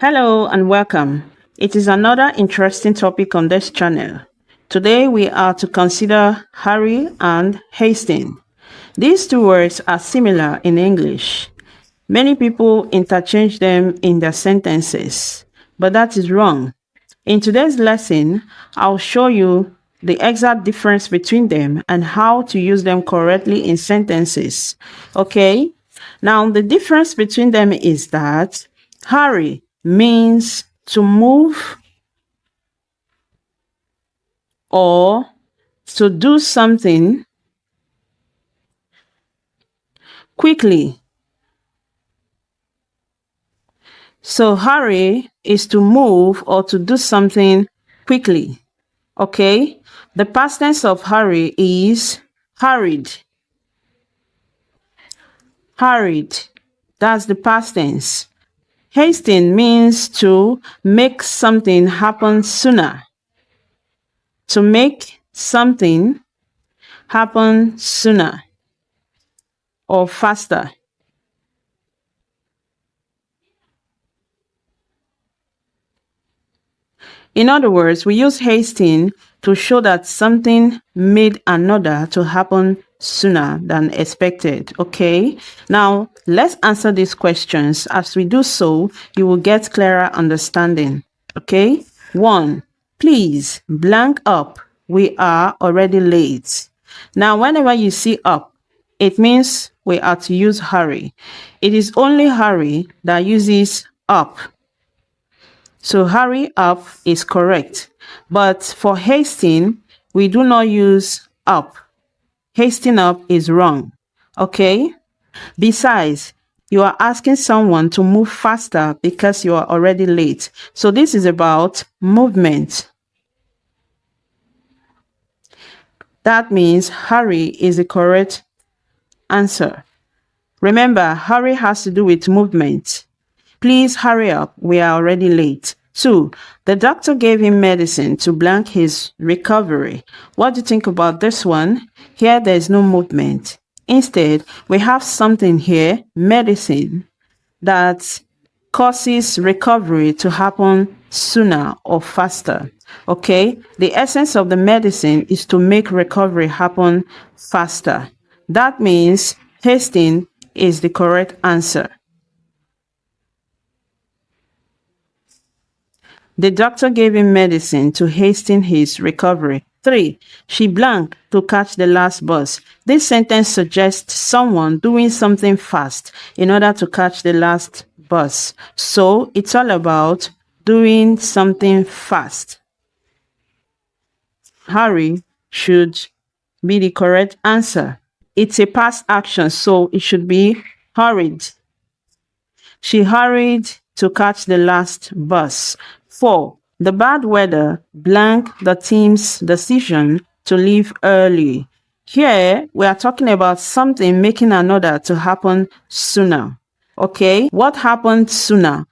Hello and welcome. It is another interesting topic on this channel. Today we are to consider hurry and hasten. These two words are similar in English. Many people interchange them in their sentences, but that is wrong. In today's lesson, I'll show you the exact difference between them and how to use them correctly in sentences. Okay? Now, the difference between them is that hurry means to move or to do something quickly. So hurry is to move or to do something quickly. Okay? The past tense of hurry is hurried. Hurried. That's the past tense. Hasten means to make something happen sooner. To make something happen sooner or faster. In other words, we use hasten to show that something made another to happen sooner than expected. Okay, now let's answer these questions. As we do so, you will get clearer understanding. Okay, 1. Please blank up. We are already late. Now, whenever you see up, it means we are to use hurry. It is only hurry that uses up. So hurry up is correct. But for hasten, we do not use up. Hasten up is wrong. Okay? Besides, you are asking someone to move faster because you are already late. So this is about movement. That means hurry is the correct answer. Remember, hurry has to do with movement. Please hurry up. We are already late. 2. The doctor gave him medicine to blank his recovery. What do you think about this one? Here, there is no movement. Instead, we have something here, medicine, that causes recovery to happen sooner or faster. Okay? The essence of the medicine is to make recovery happen faster. That means hasten is the correct answer. The doctor gave him medicine to hasten his recovery. 3. She blanked to catch the last bus. This sentence suggests someone doing something fast in order to catch the last bus. So it's all about doing something fast. Hurry should be the correct answer. It's a past action, so it should be hurried. She hurried to catch the last bus. 4. The bad weather blank the team's decision to leave early. Here, we are talking about something making another to happen sooner. Okay, what happened sooner?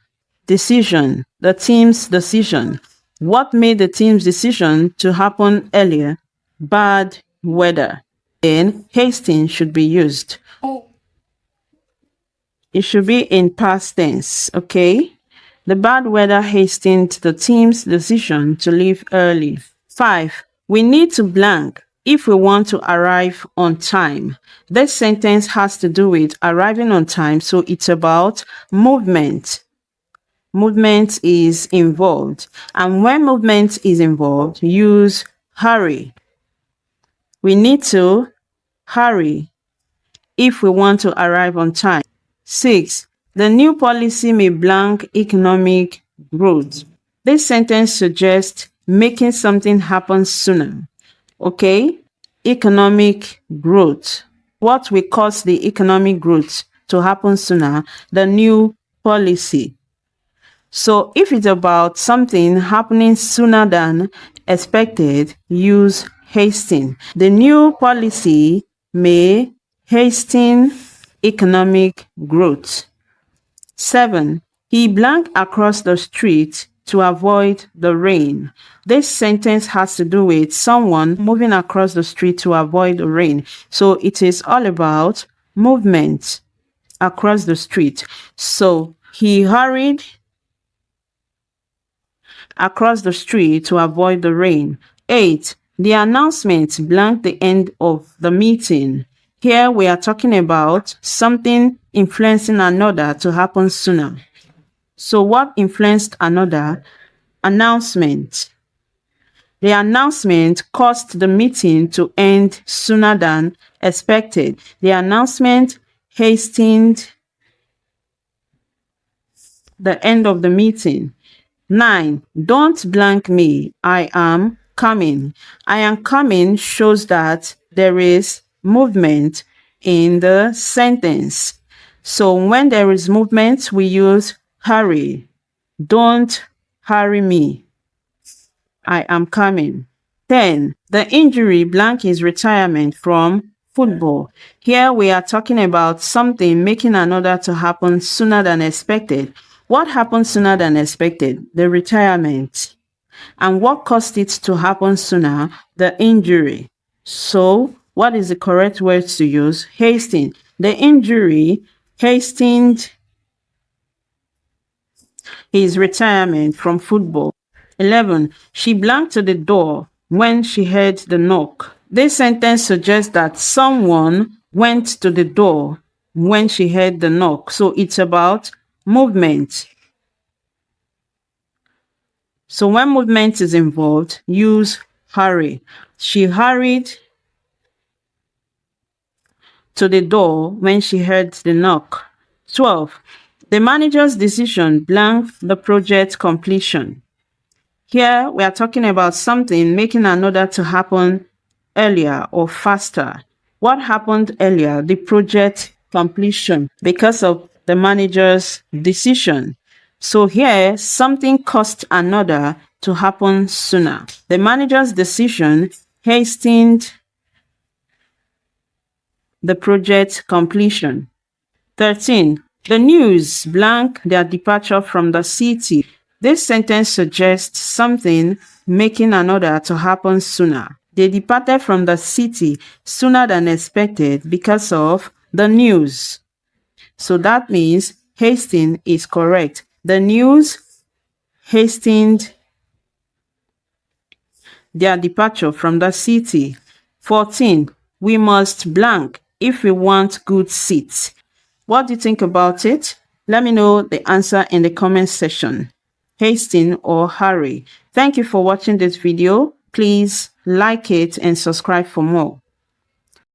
Decision, the team's decision. What made the team's decision to happen earlier? Bad weather. Then, hasten should be used. It should be in past tense, okay? The bad weather hastened the team's decision to leave early. 5. We need to blank if we want to arrive on time. This sentence has to do with arriving on time, so it's about movement. Movement is involved. And when movement is involved, use hurry. We need to hurry if we want to arrive on time. 6. The new policy may blank economic growth. This sentence suggests making something happen sooner. Okay? Economic growth. What will cause the economic growth to happen sooner? The new policy. So if it's about something happening sooner than expected, use hasten. The new policy may hasten economic growth. 7. He blanked across the street to avoid the rain. This sentence has to do with someone moving across the street to avoid the rain. So it is all about movement across the street. So he hurried across the street to avoid the rain. 8. The announcement blank the end of the meeting. Here we are talking about something influencing another to happen sooner. So what influenced another? Announcement. The announcement caused the meeting to end sooner than expected. The announcement hastened the end of the meeting. 9. Don't blank me. I am coming. I am coming shows that there is movement in the sentence. So when there is movement, we use hurry. Don't hurry me. I am coming. 10. The injury blank is retirement from football. Here we are talking about something making another to happen sooner than expected. What happened sooner than expected? The retirement. And what caused it to happen sooner? The injury. So what is the correct word to use? Hasten. The injury hastened his retirement from football. 11. She blanked to the door when she heard the knock. This sentence suggests that someone went to the door when she heard the knock. So it's about movement. So when movement is involved, use hurry. She hurried to the door when she heard the knock. 12. The manager's decision blanked the project completion. Here we are talking about something making another to happen earlier or faster. What happened earlier? The project completion because of the manager's decision. So here something caused another to happen sooner. The manager's decision hastened the project completion. 13. The news blank their departure from the city. This sentence suggests something making another to happen sooner. They departed from the city sooner than expected because of the news. So that means hasten is correct. The news hastened their departure from the city. 14. We must blank if we want good seats. What do you think about it? Let me know the answer in the comment section. Hasten or hurry. Thank you for watching this video. Please like it and subscribe for more.